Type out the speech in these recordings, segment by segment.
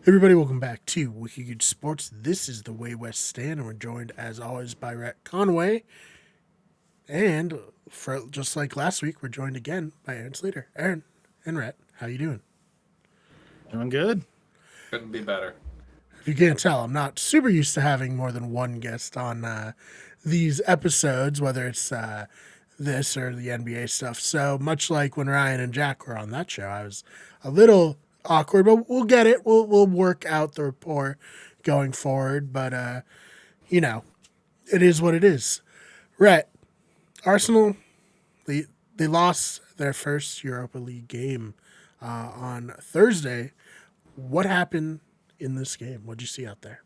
Everybody, welcome back to Wiki Good Sports. This is the Way West Stand, and we're joined, as always, by Rhett Conway. And for just like last week, we're joined again by Aaron Slater. Aaron and Rhett, how you doing? Doing good. Couldn't be better. If you can't tell, I'm not super used to having more than one guest on these episodes, whether it's this or the NBA stuff. So much like when Ryan and Jack were on that show, I was a little awkward, but we'll get it. We'll work out the rapport going forward. But it is what it is. Rhett, Arsenal, they lost their first Europa League game on Thursday. What happened in this game? What'd you see out there?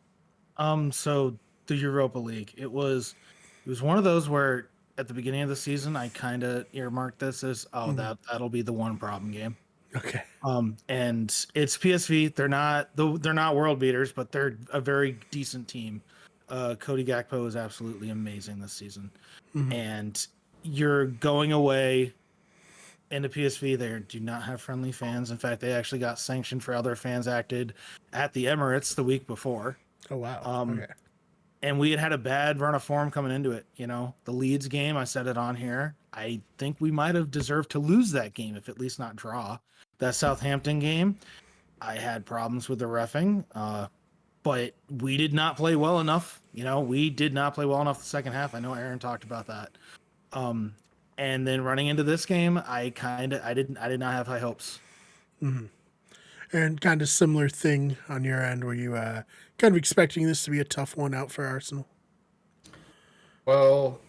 So the Europa League, it was one of those where at the beginning of the season I kind of earmarked this as that'll be the one problem game. Okay. And it's PSV. They're not world beaters, but they're a very decent team. Cody Gakpo is absolutely amazing this season, and you're going away into PSV. They do not have friendly fans. In fact, they actually got sanctioned for how their fans acted at the Emirates the week before. Oh, wow. Okay. And we had a bad run of form coming into it. You know, the Leeds game, I said it on here. I think we might have deserved to lose that game, if at least not draw. That Southampton game, I had problems with the reffing, but we did not play well enough. You know, we did not play well enough the second half. I know Aaron talked about that. And then running into this game, I did not have high hopes. And kind of similar thing on your end. Were you kind of expecting this to be a tough one out for Arsenal? Well,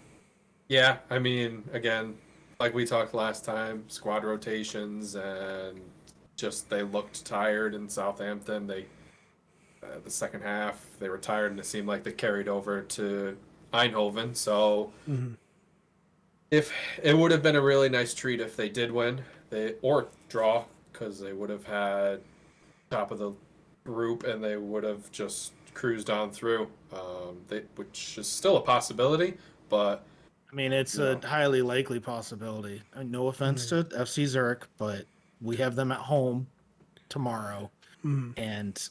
yeah, I mean, again, like we talked last time, squad rotations and just they looked tired in Southampton. They the second half they were tired and it seemed like they carried over to Eindhoven. So if it would have been a really nice treat if they did win, or draw, because they would have had top of the group and they would have just cruised on through, which is still a possibility, but I mean, it's a highly likely possibility. No offense to FC Zurich, but we have them at home tomorrow, and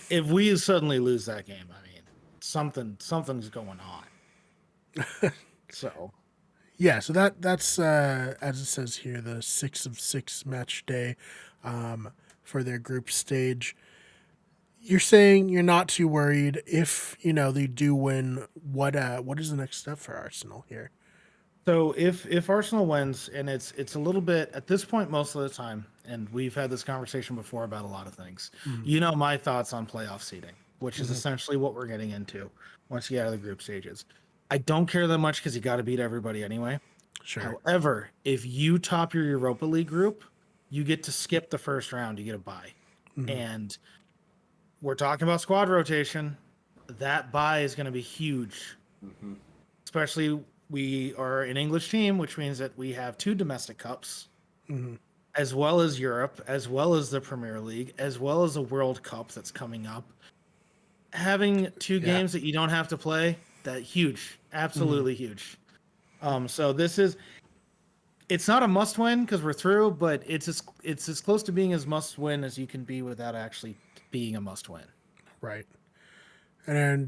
if we suddenly lose that game, I mean, something's going on. So, yeah. So that's as it says here, the 6 of 6 match day for their group stage. You're saying you're not too worried if they do win. What is the next step for Arsenal here? so if Arsenal wins, and it's a little bit at this point most of the time, and we've had this conversation before about a lot of things. You know my thoughts on playoff seeding, which is essentially what we're getting into once you get out of the group stages. I don't care that much because you got to beat everybody anyway. Sure. However, if you top your Europa League group, you get to skip the first round. You get a bye. And we're talking about squad rotation. That bye is going to be huge. Especially we are an English team, which means that we have 2 domestic cups, as well as Europe, as well as the Premier League, as well as a World Cup that's coming up. Having 2 games that you don't have to play, that huge, absolutely huge. So it's not a must win because we're through, but it's as close to being as must win as you can be without actually being a must win. Right. And then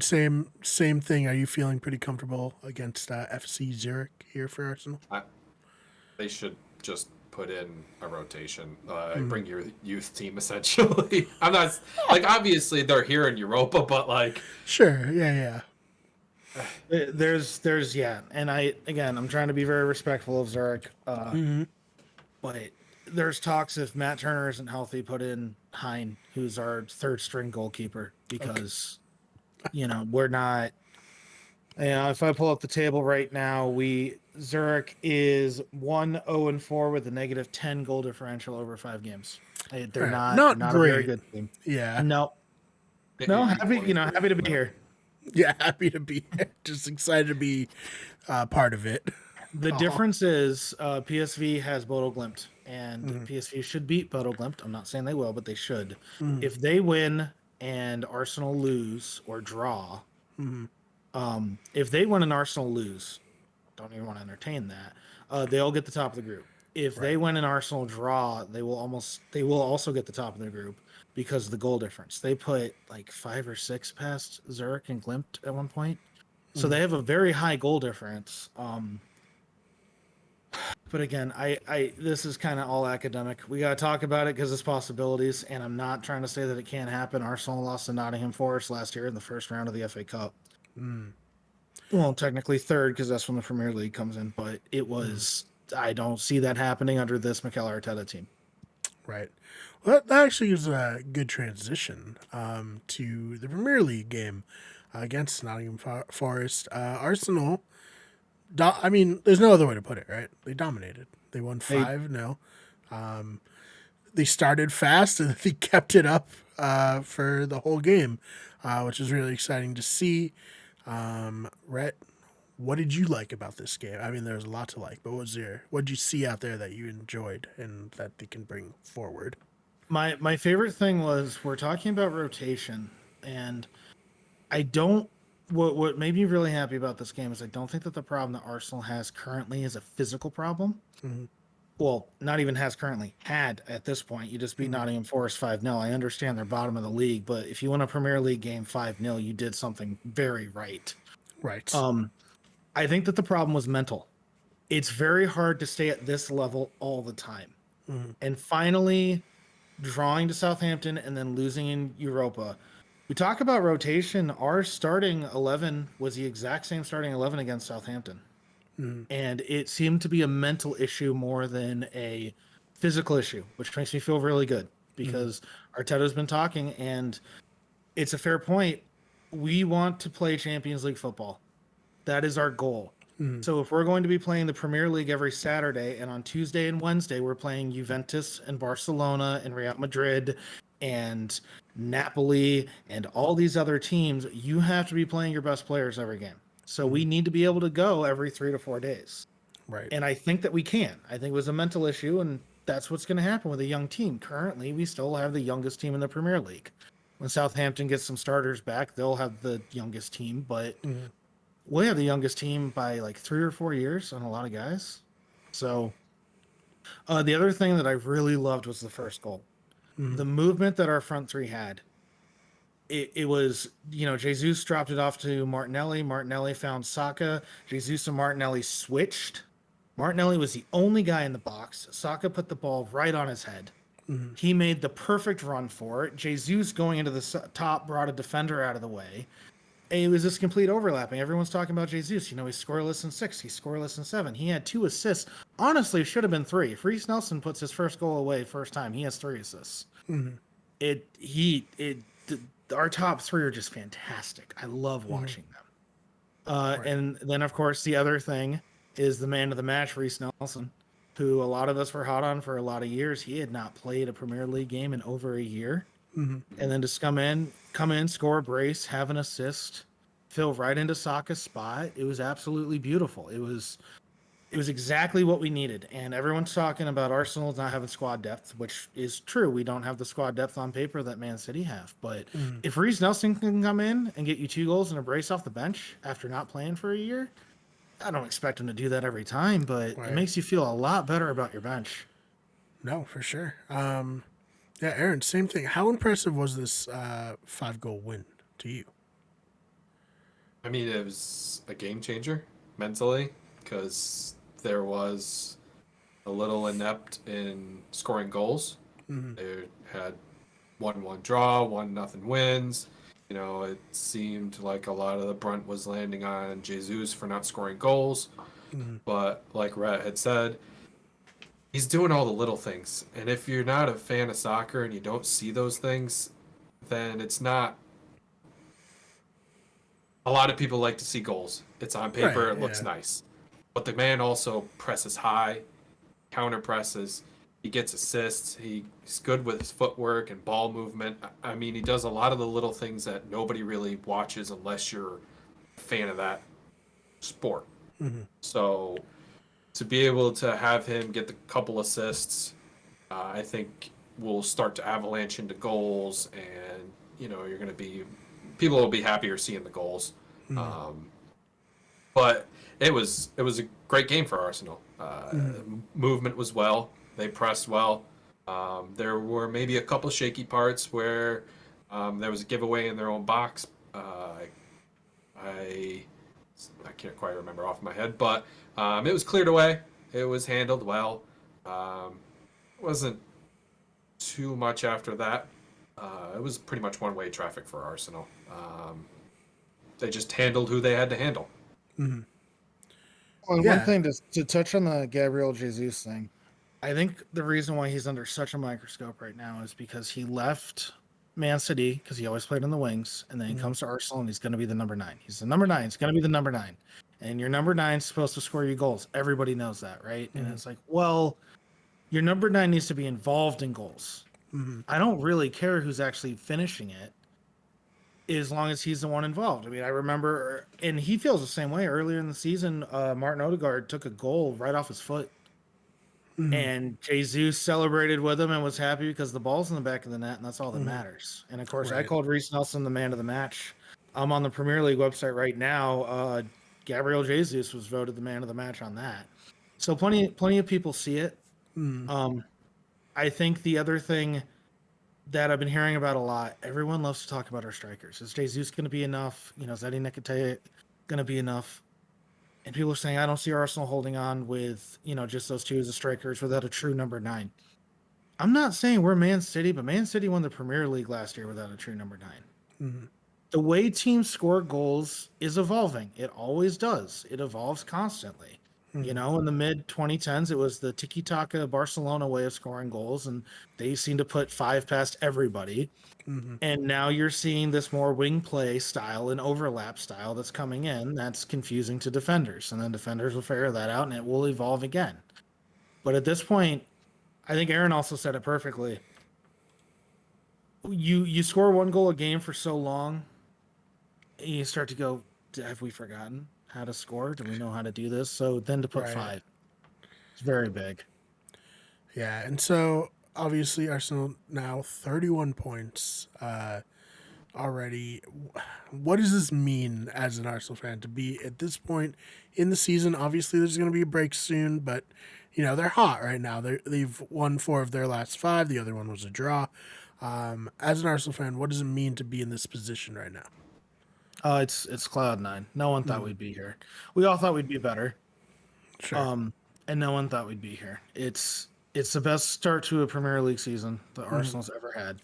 same thing. Are you feeling pretty comfortable against FC Zurich here for Arsenal? they should just put in a rotation. Bring your youth team essentially. I'm not like obviously they're here in Europa, but like Sure. Yeah. There's and I'm trying to be very respectful of Zurich, but there's talks if Matt Turner isn't healthy, put in Hein, who's our 3rd string goalkeeper, because we're not. If I pull up the table right now, Zurich is 1-0-4 with a -10 goal differential over 5 games. They're Not not great. a very good team. Yeah. No, happy to be here. Yeah. Happy to be here. Just excited to be part of it. The difference is PSV has Bodo Glimt, and PSV should beat Bodo Glimt. I'm not saying they will, but they should. If they win and Arsenal lose or draw, if they win and Arsenal lose, don't even want to entertain that. They'll get the top of the group. If they win and Arsenal draw, they will also get the top of the group because of the goal difference. They put like 5 or 6 past Zurich and Glimt at one point. So they have a very high goal difference. But again, I this is kind of all academic. We got to talk about it because it's possibilities, and I'm not trying to say that it can't happen. Arsenal lost to Nottingham Forest last year in the first round of the FA Cup. Well, technically third because that's when the Premier League comes in, but it was. I don't see that happening under this Mikel Arteta team. Right. Well, that actually is a good transition to the Premier League game against Nottingham Forest. Arsenal, I mean, there's no other way to put it, right? They dominated. They won 5-0. They started fast and they kept it up for the whole game, which is really exciting to see. Rhett, what did you like about this game? I mean, there's a lot to like, but what did you see out there that you enjoyed and that they can bring forward? My favorite thing was we're talking about rotation, and I don't. What made me really happy about this game is I don't think that the problem that Arsenal has currently is a physical problem. Well, not even has currently, had at this point. You just beat Nottingham Forest 5-0. I understand they're bottom of the league, but if you win a Premier League game 5-0, you did something very right. Right. I think that the problem was mental. It's very hard to stay at this level all the time. And finally, drawing to Southampton and then losing in Europa. We talk about rotation. Our starting 11 was the exact same starting 11 against Southampton. And it seemed to be a mental issue more than a physical issue, which makes me feel really good because Arteta's been talking, and it's a fair point. We want to play Champions League football. That is our goal. So if we're going to be playing the Premier League every Saturday, and on Tuesday and Wednesday we're playing Juventus and Barcelona and Real Madrid and Napoli and all these other teams, you have to be playing your best players every game. So we need to be able to go every 3 to 4 days. Right. And I think that we can. I think it was a mental issue, and that's what's going to happen with a young team. Currently, we still have the youngest team in the Premier League. When Southampton gets some starters back, they'll have the youngest team, but we have the youngest team by like 3 or 4 years on a lot of guys. So the other thing that I really loved was the first goal. The movement that our front three had. It was, Jesus dropped it off to Martinelli. Martinelli found Saka. Jesus and Martinelli switched. Martinelli was the only guy in the box. Saka put the ball right on his head. He made the perfect run for it. Jesus going into the top brought a defender out of the way. And it was this complete overlapping. Everyone's talking about Jesus. He's scoreless in 6. He's scoreless in 7. He had 2 assists. Honestly, should have been 3. If Reece Nelson puts his first goal away first time, he has 3 assists. Our top 3 are just fantastic. I love watching them. And then, of course, the other thing is the man of the match, Reece Nelson, who a lot of us were hot on for a lot of years. He had not played a Premier League game in over a year. And then just come in, score a brace, have an assist, fill right into Saka's spot. It was absolutely beautiful. It was exactly what we needed. And everyone's talking about Arsenal not having squad depth, which is true. We don't have the squad depth on paper that Man City have. But if Reece Nelson can come in and get you 2 goals and a brace off the bench after not playing for a year, I don't expect him to do that every time, but it makes you feel a lot better about your bench. No, for sure. Yeah, Aaron, same thing. How impressive was this 5-goal win to you? I mean, it was a game changer mentally because there was a little inept in scoring goals. They had 1-1 draw, 1-0 wins. It seemed like a lot of the brunt was landing on Jesus for not scoring goals. But like Rhett had said, he's doing all the little things. And if you're not a fan of soccer and you don't see those things, then it's not. A lot of people like to see goals. It's on paper, Right, it looks nice. But the man also presses high, counter presses. He gets assists. He's good with his footwork and ball movement. I mean, he does a lot of the little things that nobody really watches unless you're a fan of that sport. So to be able to have him get the couple assists, I think will start to avalanche into goals, and you're going to be people will be happier seeing the goals. But it was a great game for Arsenal. Movement was well. They pressed well. There were maybe a couple shaky parts where there was a giveaway in their own box. I I can't quite remember off my head, but it was cleared away. It was handled well. It wasn't too much after that. It was pretty much one-way traffic for Arsenal. They just handled who they had to handle. Mm-hmm. Well, Yeah. one thing to touch on the Gabriel Jesus thing, I think the reason why he's under such a microscope right now is because he left Man City because he always played in the wings, and then he comes to Arsenal and he's going to be the number 9. He's the number 9. He's going to be the number 9, and your number 9 is supposed to score you goals. Everybody knows that, right? And it's like, well, your number 9 needs to be involved in goals. I don't really care who's actually finishing it, as long as he's the one involved. I mean, I remember, and he feels the same way. Earlier in the season, Martin Odegaard took a goal right off his foot, and Jesus celebrated with him and was happy because the ball's in the back of the net, and that's all that matters. And of course, I Right. called Reece Nelson the man of the match. I'm on the Premier League website right now. Gabriel Jesus was voted the man of the match on that. So plenty of people see it. I think the other thing that I've been hearing about a lot, everyone loves to talk about our strikers. Is Jesus going to be enough? Is Eddie Nketiah going to be enough? And people are saying, I don't see Arsenal holding on with, just those two as the strikers without a true number 9. I'm not saying we're Man City, but Man City won the Premier League last year without a true number 9. The way teams score goals is evolving. It always does. It evolves constantly. In the mid 2010s, it was the tiki-taka Barcelona way of scoring goals, and they seem to put 5 past everybody. And now you're seeing this more wing play style and overlap style that's coming in that's confusing to defenders. And then defenders will figure that out, and it will evolve again. But at this point, I think Aaron also said it perfectly. You score 1 goal a game for so long, and you start to go, have we forgotten how to score? Do we know how to do this? So then to put Right. 5, it's very big. Yeah, and so obviously Arsenal now 31 points already. What does this mean as an Arsenal fan to be at this point in the season? Obviously, there's going to be a break soon, but they're hot right now. They've won 4 of their last 5. The other one was a draw. As an Arsenal fan, what does it mean to be in this position right now? It's cloud 9. No one thought we'd be here. We all thought we'd be better. Sure. And no one thought we'd be here. It's the best start to a Premier League season that Arsenal's ever had.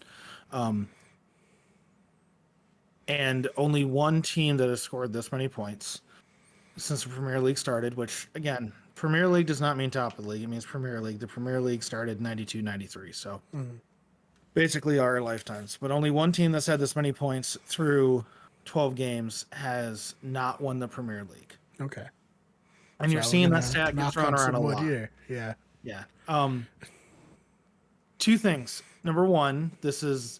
And only one team that has scored this many points since the Premier League started, which, again, Premier League does not mean top of the league. It means Premier League. The Premier League started 92, 93. So basically our lifetimes. But only one team that's had this many points through 12 games has not won the Premier League. Okay. And you're So seeing we're that gonna stat get knock thrown on around some a wood lot. here. Yeah. Yeah. 2 things. Number one, this is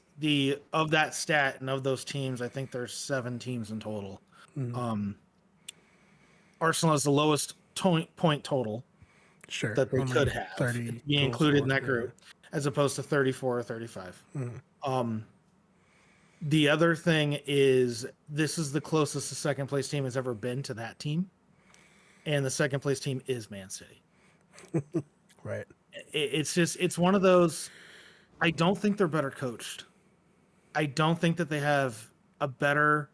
of that stat and of those teams, I think there's 7 teams in total. Arsenal has the lowest point total Sure. that they Only could have 30 be goals included in scored, that group, as opposed to 34 or 35. The other thing is this is the closest the second place team has ever been to that team, and the second place team is Man City. Right. It's one of those. I don't think they're better coached. I don't think that they have a better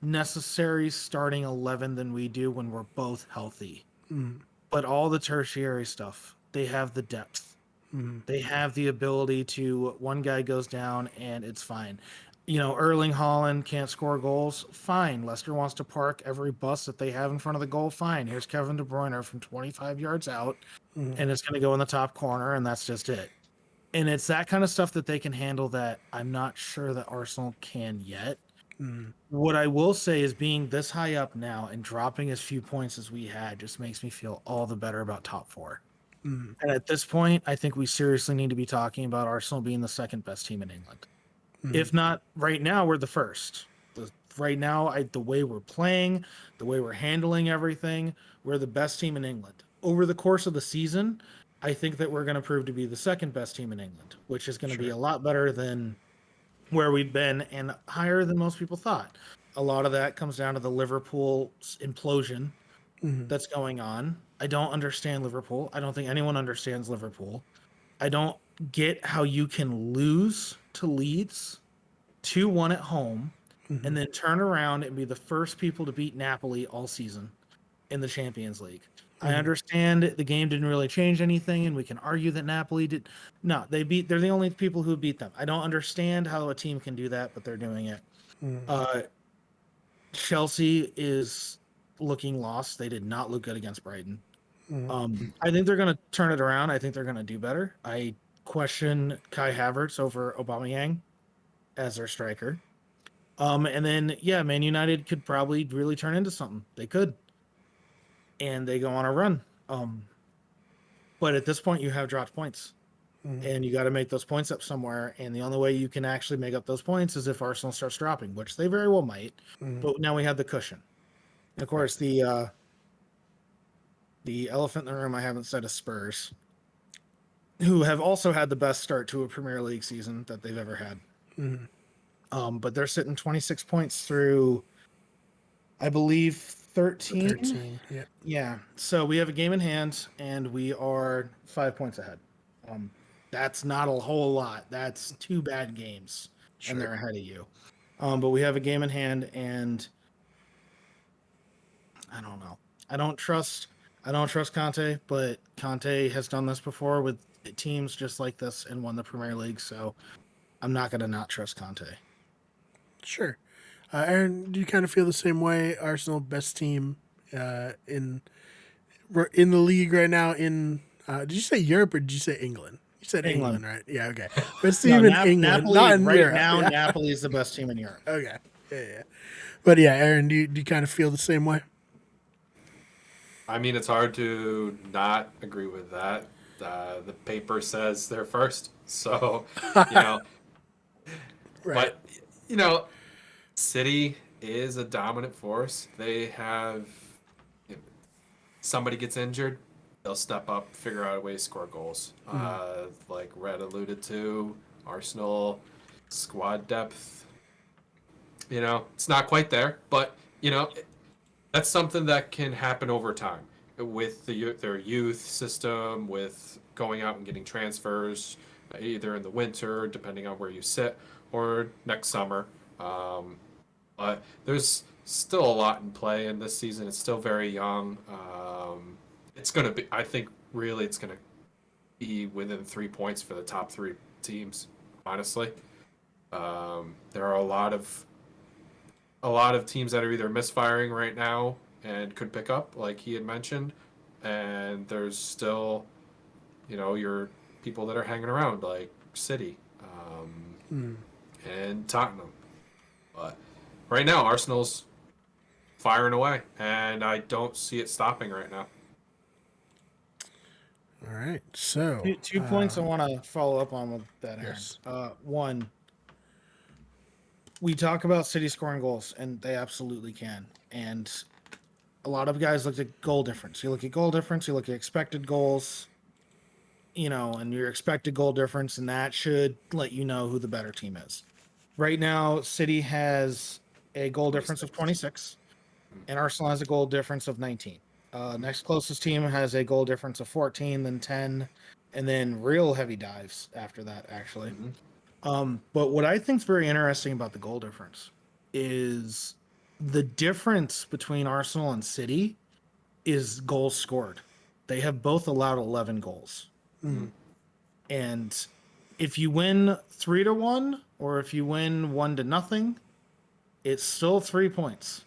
necessary starting 11 than we do when we're both healthy. But all the tertiary stuff, they have the depth. They have the ability to, one guy goes down and it's fine. Erling Haaland can't score goals. Fine. Leicester wants to park every bus that they have in front of the goal. Fine. Here's Kevin De Bruyne from 25 yards out, and it's going to go in the top corner, and that's just it. And it's that kind of stuff that they can handle that I'm not sure that Arsenal can yet. What I will say is being this high up now and dropping as few points as we had just makes me feel all the better about top 4. And at this point, I think we seriously need to be talking about Arsenal being the second best team in England. If not, right now, we're the first. Right now, the way we're playing, the way we're handling everything, we're the best team in England. Over the course of the season, I think that we're going to prove to be the second best team in England, which is going to be a lot better than where we've been and higher than most people thought. A lot of that comes down to the Liverpool implosion that's going on. I don't understand Liverpool. I don't think anyone understands Liverpool. I don't get how you can lose to Leeds 2-1 at home and then turn around and be the first people to beat Napoli all season in the Champions League. I understand the game didn't really change anything, and we can argue that Napoli did. No, they're the only people who beat them. I don't understand how a team can do that, but they're doing it. Chelsea is looking lost. They did not look good against Brighton. I think they're going to turn it around. I think they're going to do better. I question Kai Havertz over Aubameyang as their striker. And then, Man United could probably really turn into something. They could. And they go on a run. But at this point, you have dropped points. And you got to make those points up somewhere. And the only way you can actually make up those points is if Arsenal starts dropping, which they very well might. But now we have the cushion. And of course, the elephant in the room I haven't said is Spurs, who have also had the best start to a Premier League season that they've ever had. But they're sitting 26 points through, I believe, 13. 13, yeah. Yeah. So we have a game in hand, and we are 5 points ahead. That's not a whole lot. That's 2 bad games, and they're ahead of you. But we have a game in hand, and I don't know. I don't trust Conte, but Conte has done this before with teams just like this and won the Premier League, so I'm not going to not trust Conte. Sure. Aaron, do you kind of feel the same way? Arsenal, best team in the league right now in did you say Europe or did you say England? You said England, right? Yeah, okay. Best team in England, Napoli, not in right Europe. now, Yeah. Napoli is the best team in Europe. Okay. Yeah. But yeah, Aaron, do you kind of feel the same way? I mean, it's hard to not agree with that. The paper says they're first, so Right. But City is a dominant force. They have somebody gets injured, they'll step up, figure out a way to score goals. Like Rhett alluded to, Arsenal squad depth. It's not quite there, but that's something that can happen over time with their youth system, with going out and getting transfers, either in the winter, depending on where you sit, or next summer. But there's still a lot in play in this season. It's still very young. It's going to be, I think, really, it's going to be within 3 points for the top 3 teams, honestly. There are a lot of teams that are either misfiring right now and could pick up, like he had mentioned, and there's still, your people that are hanging around, like City and Tottenham. But right now, Arsenal's firing away, and I don't see it stopping right now. All right. So 2 points I want to follow up on with that, Aaron. Yes. One, we talk about City scoring goals, and they absolutely can. And a lot of guys look at goal difference. You look at goal difference, you look at expected goals, and your expected goal difference, and that should let you know who the better team is. Right now, City has a goal difference of 26, and Arsenal has a goal difference of 19. Next closest team has a goal difference of 14, then 10, and then real heavy dives after that, actually. But what I think is very interesting about the goal difference is the difference between Arsenal and City is goals scored. They have both allowed 11 goals. And if you win 3-1 or if you win 1-0, it's still 3 points.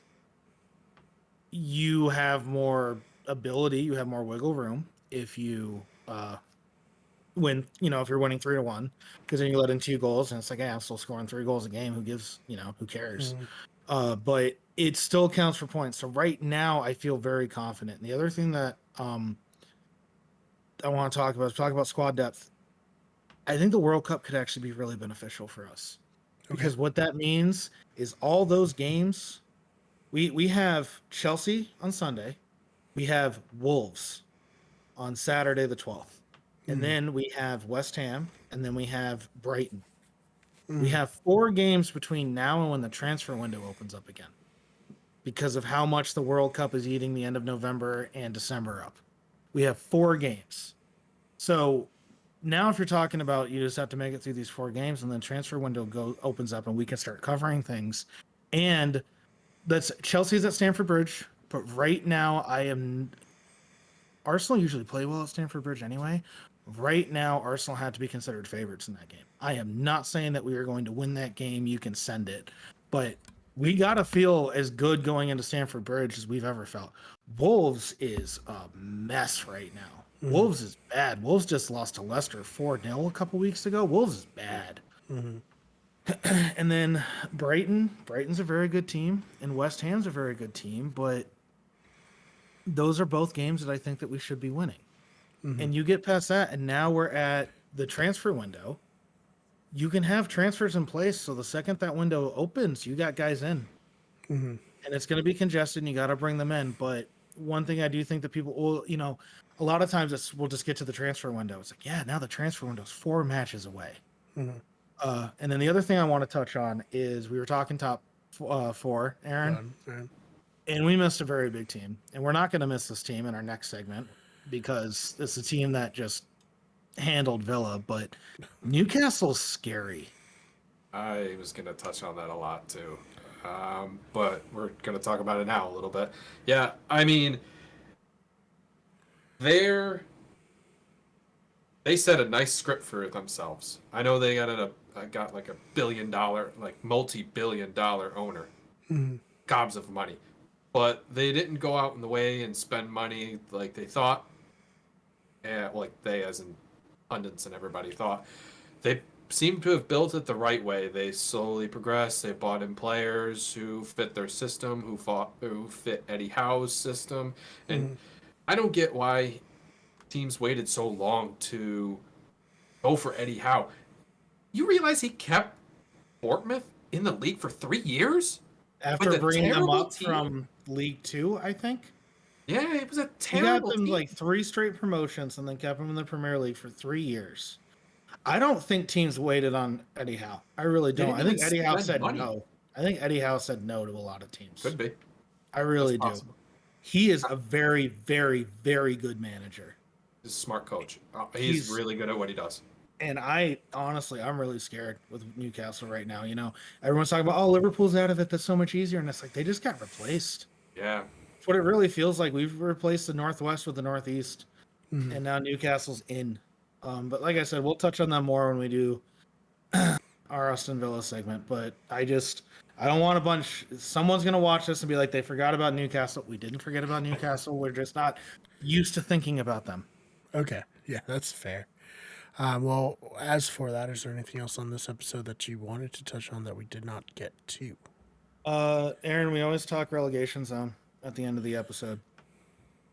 You have more ability, you have more wiggle room if you win, if you're winning 3-1, because then you let in 2 goals and it's like, hey, I'm still scoring 3 goals a game. Who gives, who cares? But it still counts for points. So right now I feel very confident. And the other thing that I want to talk about squad depth. I think the World Cup could actually be really beneficial for us, because what that means is all those games, we have Chelsea on Sunday, we have Wolves on Saturday the 12th, and then we have West Ham, and then we have Brighton. We have 4 games between now and when the transfer window opens up again, because of how much the World Cup is eating the end of November and December up. We have 4 games. So Now, if you're talking about you just have to make it through these 4 games and then transfer window opens up and we can start covering things. And that's Chelsea's at Stamford Bridge, but right now Arsenal usually play well at Stamford Bridge anyway. Right now, Arsenal had to be considered favorites in that game. I am not saying that we are going to win that game. You can send it, but we got to feel as good going into Stamford Bridge as we've ever felt. Wolves is a mess right now. Wolves is bad. Wolves just lost to Leicester 4-0 a couple weeks ago. Wolves is bad. And then Brighton's a very good team, and West Ham's a very good team, but those are both games that I think that we should be winning. And you get past that, and now we're at the transfer window. You can have transfers in place, so the second that window opens, you got guys in. And it's going to be congested, and you got to bring them in. But one thing I do think that people will, a lot of times we'll just get to the transfer window. It's like, yeah, now the transfer window is 4 matches away. And then the other thing I want to touch on is we were talking top 4, Aaron. And we missed a very big team. And we're not going to miss this team in our next segment because it's a team that just handled Villa. But Newcastle's scary. I was going to touch on that a lot too. But we're going to talk about it now a little bit. Yeah, I mean, they set a nice script for themselves. I know they got like $1 billion, like multi-billion-dollar owner. Gobs of money. But they didn't go out in the way and spend money like they thought. Like they, as in pundits and everybody thought. They seem to have built it the right way. They slowly progressed. They bought in players who fit their system, who fit Eddie Howe's system. And I don't get why teams waited so long to go for Eddie Howe. You realize he kept Bournemouth in the league for 3 years? After bringing them up from League 2, I think. Yeah, it was a terrible team. He got them team. like 3 straight promotions and then kept them in the Premier League for 3 years. I don't think teams waited on Eddie Howe. I really don't. I think Eddie Howe said no. I think Eddie Howe said no to a lot of teams. Could be. I really do. He is a very, very, very good manager. He's a smart coach. He's really good at what he does. And I'm really scared with Newcastle right now. Everyone's talking about, Liverpool's out of it. That's so much easier. And it's like, they just got replaced. Yeah. It's what it really feels like. We've replaced the Northwest with the Northeast. And now Newcastle's in. But like I said, we'll touch on that more when we do our Aston Villa segment. But I don't want someone's going to watch this and be like, they forgot about Newcastle. We didn't forget about Newcastle. We're just not used to thinking about them. Okay. Yeah, that's fair. Well, as for that, is there anything else on this episode that you wanted to touch on that we did not get to? Aaron, we always talk relegation zone at the end of the episode.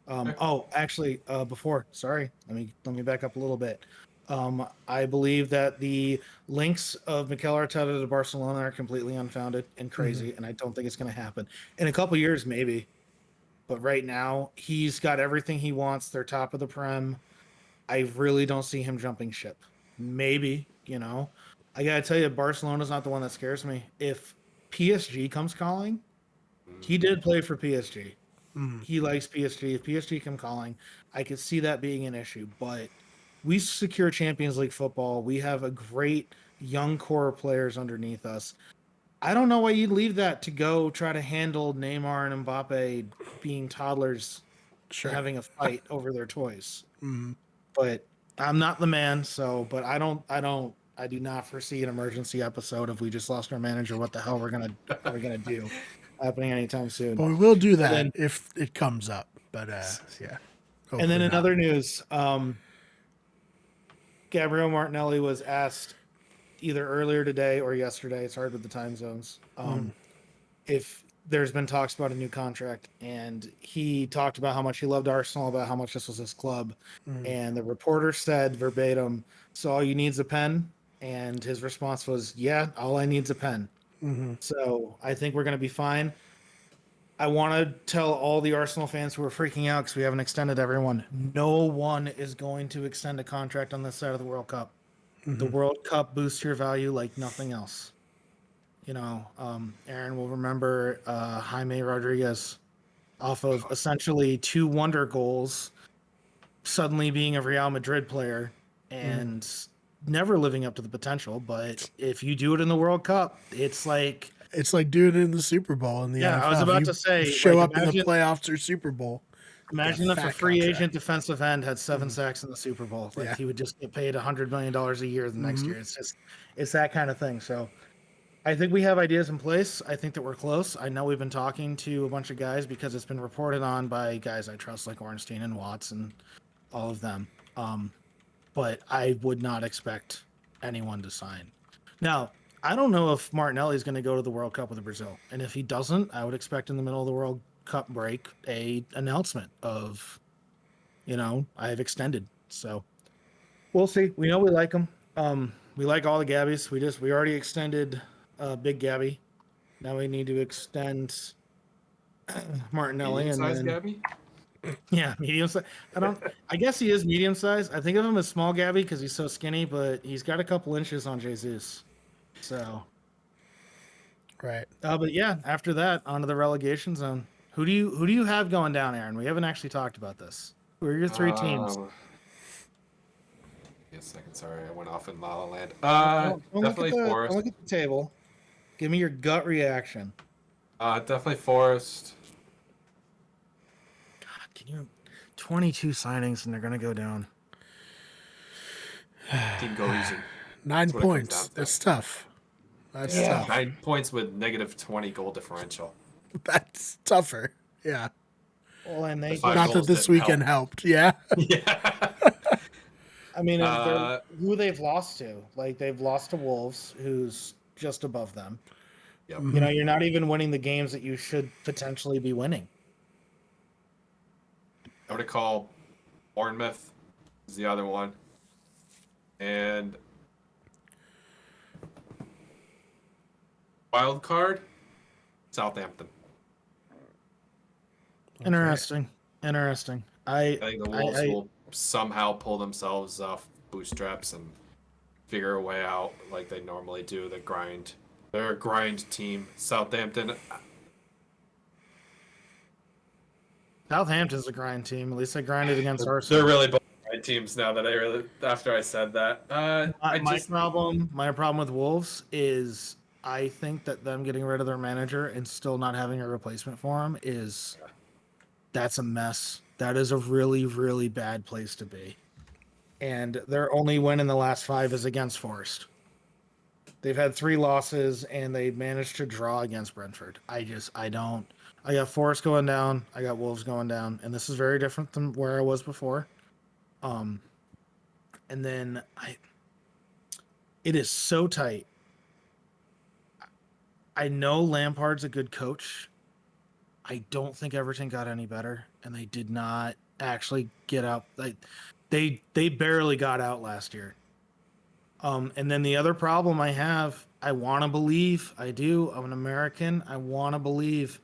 Before, sorry, let me back up a little bit. I believe that the links of Mikel Arteta to Barcelona are completely unfounded and crazy, and I don't think it's going to happen. In a couple years, maybe. But right now, he's got everything he wants. They're top of the Prem. I really don't see him jumping ship. Maybe, I got to tell you, Barcelona's not the one that scares me. If PSG comes calling, he did play for PSG. He likes PSG. If PSG come calling, I could see that being an issue. But we secure Champions League football. We have a great young core of players underneath us. I don't know why you'd leave that to go try to handle Neymar and Mbappe being toddlers having a fight over their toys. But I'm not the man, but I do not foresee an emergency episode if we just lost our manager. What the hell we're gonna do happening anytime soon? Well, we will do that if it comes up. But yeah. And then in other news, Gabriel Martinelli was asked either earlier today or yesterday. It's hard with the time zones. If there's been talks about a new contract, and he talked about how much he loved Arsenal, about how much this was his club. And the reporter said verbatim, "So all you need is a pen?" And his response was, "Yeah, all I need is a pen." So I think we're going to be fine. I want to tell all the Arsenal fans who are freaking out because we haven't extended everyone. No one is going to extend a contract on this side of the World Cup. The World Cup boosts your value like nothing else. Aaron will remember Jaime Rodriguez off of essentially 2 wonder goals, suddenly being a Real Madrid player and never living up to the potential. But if you do it in the World Cup, it's like doing it in the Super Bowl in the NFL. I was about You to say, show like, up in the playoffs or Super Bowl. Imagine if a fat free contract. agent defensive end had 7 sacks in the Super Bowl. Like Yeah. he would just get paid $100 million a year the next year. It's that kind of thing. So I think we have ideas in place. I think that we're close. I know we've been talking to a bunch of guys because it's been reported on by guys I trust like Ornstein and Watts and all of them. But I would not expect anyone to sign. Now, I don't know if Martinelli is going to go to the World Cup with Brazil. And if he doesn't, I would expect in the middle of the World Cup break a announcement of, I've extended. So we'll see. We know we like him. We like all the Gabbies. We already extended Big Gabby. Now we need to extend Martinelli and Medium-sized then Gabby? yeah, medium size. I guess he is medium size. I think of him as small Gabby because he's so skinny, but he's got a couple inches on Jesus. So Right. but yeah, after that, onto the relegation zone. Who do you have going down, Aaron? We haven't actually talked about this. Who are your 3 teams? Give me a second, sorry, I went off in La La Land. Don't Definitely Forest. look at the table. Give me your gut reaction. Definitely Forest. God, can you? 22 signings and they're gonna go down. Team go easy. 9 what it comes points. down to. That's tough. That's Yeah. tough. 9 points with negative 20 goal differential. That's tougher. Yeah. Well, and they. The five Not that goals this didn't weekend help. helped. Yeah. Yeah. I mean, if they're- who they've lost to? Like they've lost to Wolves, who's just above them. Yep. You're not even winning the games that you should potentially be winning. I would call Bournemouth is the other one. And wild card, Southampton. Interesting. I think the Wolves will somehow pull themselves off bootstraps and figure a way out like they normally do. They're a grind team. Southampton, Southampton's a grind team. At least they grinded against Arsenal. they're really both grind teams now that after I said that. My problem with Wolves is I think that them getting rid of their manager and still not having a replacement for him that's a mess. That is a really, really bad place to be. And their only win in the last 5 is against Forest. They've had 3 losses and they managed to draw against Brentford. I got Forest going down. I got Wolves going down. And this is very different than where I was before. And then it is so tight. I know Lampard's a good coach. I don't think Everton got any better, and they did not actually get out. Like they barely got out last year. And then the other problem I have, I want to believe, I do. I'm an American. I want to believe,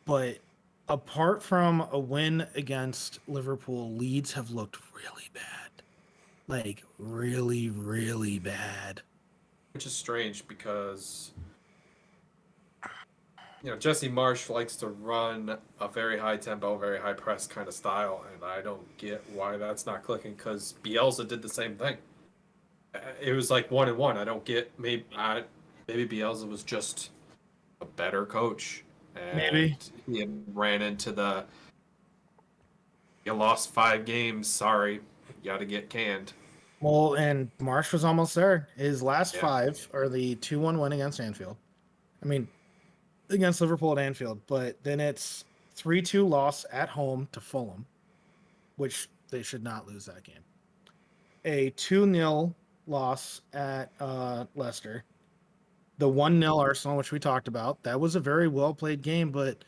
but apart from a win against Liverpool, Leeds have looked really bad, like really, really bad. Which is strange because Jesse Marsh likes to run a very high tempo, very high press kind of style, and I don't get why that's not clicking because Bielsa did the same thing. It was like 1-1. I don't get maybe Bielsa was just a better coach. And Maybe he ran into you lost 5 games. Sorry, you got to get canned. Well, and Marsh was almost there. His last 5 are the 2-1 win against Anfield. I mean, against Liverpool at Anfield, but then it's 3-2 loss at home to Fulham, which they should not lose that game. A 2-0 loss at Leicester. The 1-0 Arsenal, which we talked about. That was a very well-played game, but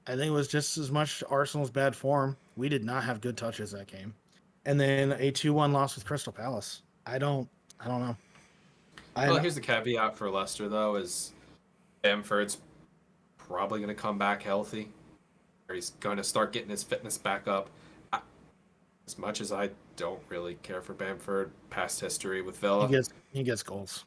I think it was just as much Arsenal's bad form. We did not have good touches that game. And then a 2-1 loss with Crystal Palace. I don't know. Here's the caveat for Leicester, though, is Bamford's probably going to come back healthy. Or he's going to start getting his fitness back up. As much as I don't really care for Bamford, past history with Villa. He gets goals.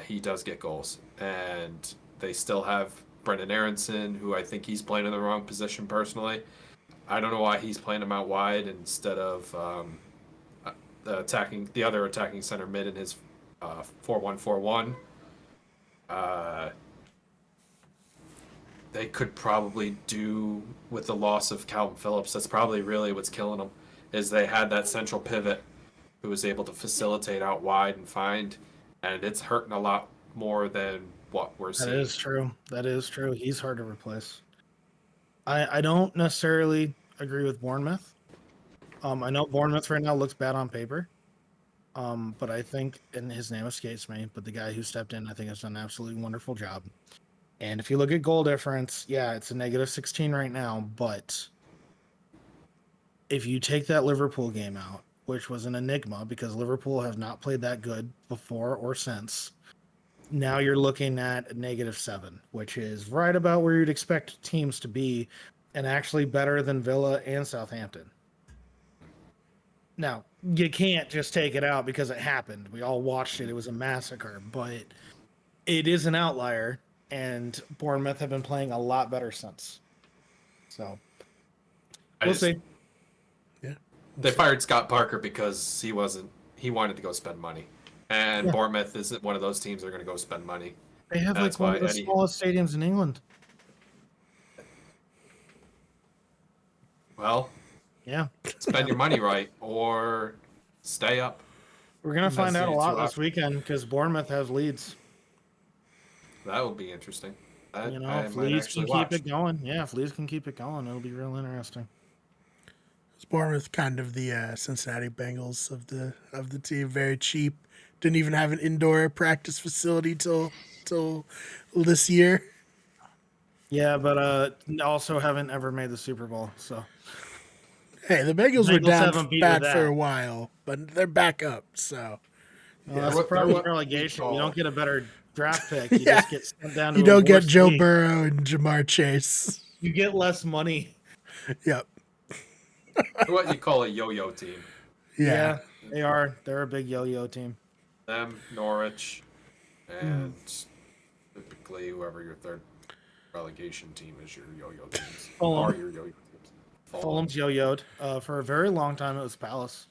He does get goals. And they still have Brendan Aronson, who I think he's playing in the wrong position personally. I don't know why he's playing him out wide instead of the other attacking center mid in his 4-1-4-1. They could probably do with the loss of Calvin Phillips. That's probably really what's killing them. Is they had that central pivot who was able to facilitate out wide and find, and it's hurting a lot more than what we're seeing. That is true. That is true. He's hard to replace. I don't necessarily agree with Bournemouth. I know Bournemouth right now looks bad on paper. But I think, and his name escapes me, but the guy who stepped in, I think, has done an absolutely wonderful job. And if you look at goal difference, yeah, it's a negative 16 right now. But if you take that Liverpool game out, which was an enigma because Liverpool have not played that good before or since, now you're looking at a -7, which is right about where you'd expect teams to be, and actually better than Villa and Southampton. Now, you can't just take it out because it happened. We all watched it. It was a massacre, but it is an outlier, and Bournemouth have been playing a lot better since. So, we'll see. Yeah. They fired Scott Parker because he wanted to go spend money. And Bournemouth isn't one of those teams that are going to go spend money. They have like one of the smallest stadiums in England. Well, yeah. Spend your money right or stay up. We're going to find out a lot this weekend because Bournemouth has Leeds. That would be interesting. If Leeds can keep it going. Yeah, if Leeds can keep it going, it'll be real interesting. Is Bournemouth kind of the Cincinnati Bengals of the team? Very cheap. Didn't even have an indoor practice facility till this year. Yeah, but also haven't ever made the Super Bowl. So, hey, the Bengals were down bad for a while, but they're back up. So, that's the problem with relegation. You don't get a better draft pick. You just get sent down to you don't get Joe Burrow and Jamar Chase. You get less money. Yep. What you call a yo-yo team. Yeah, they are. They're a big yo-yo team. Them, Norwich, and typically whoever your third relegation team is, your yo-yo teams. Fulham. Are your yo-yo teams. Fulham's yo-yoed. For a very long time, it was Palace.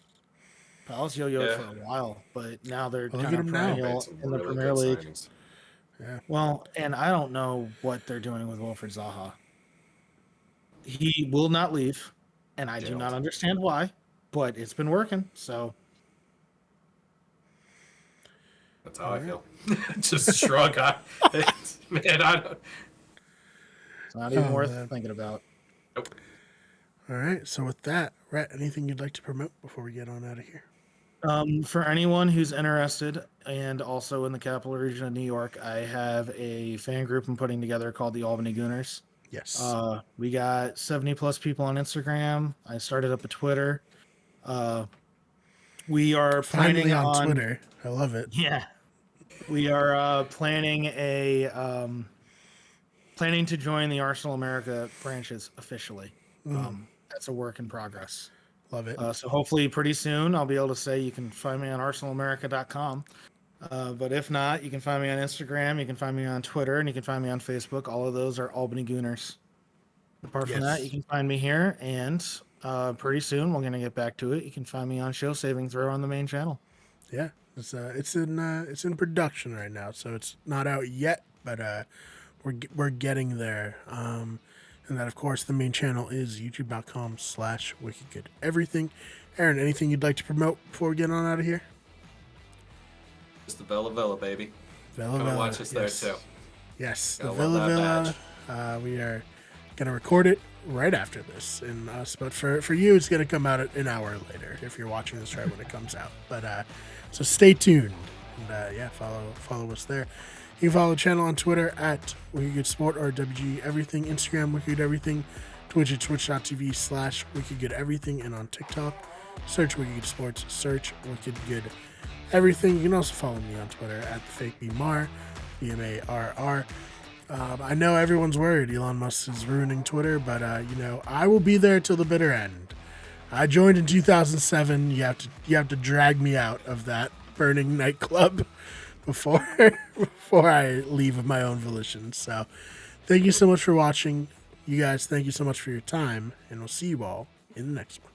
Palace yo-yoed for a while, but now they're kind of perennial in the Premier League. Signings. Yeah. Well, and I don't know what they're doing with Wilfried Zaha. He will not leave, and I do not understand why, but it's been working, so... That's how I feel. Just shrug. Man, I don't... It's not even worth thinking about. Nope. All right. So with that, Rhett, anything you'd like to promote before we get on out of here? For anyone who's interested, and also in the capital region of New York, I have a fan group I'm putting together called the Albany Gooners. Yes. We got 70 plus people on Instagram. I started up a Twitter. We are planning on Twitter. I love it. Yeah. We are planning to join the Arsenal America branches officially. That's a work in progress. Love it. So hopefully pretty soon I'll be able to say you can find me on arsenalamerica.com. But if not, you can find me on Instagram, you can find me on Twitter, and you can find me on Facebook. All of those are Albany Gooners. Apart from that, you can find me here, and pretty soon we're going to get back to it. You can find me on Show Saving Throw on the main channel. Yeah. It's in production right now, so it's not out yet, but we're getting there. And that, of course, the main channel is youtube.com/wickedgoodeverything. Aaron, anything you'd like to promote before we get on out of here? Just the Villa, baby. Villa, watch us there too. Yes, the Villa. We are gonna record it right after this, but for you, it's gonna come out an hour later if you're watching this right when it comes out. But so stay tuned and follow us there. You can follow the channel on Twitter at WickedGoodSport or WG Everything, Instagram Wicked Everything, Twitch at twitch.tv/WickedGoodEverything, and on TikTok, search Wicked Good Sports, search Wicked Good Everything. You can also follow me on Twitter at TheFakeBMar, BMARR. I know everyone's worried Elon Musk is ruining Twitter, but I will be there till the bitter end. I joined in 2007. You have to drag me out of that burning nightclub before I leave of my own volition. So thank you so much for watching. You guys, thank you so much for your time, and we'll see you all in the next one.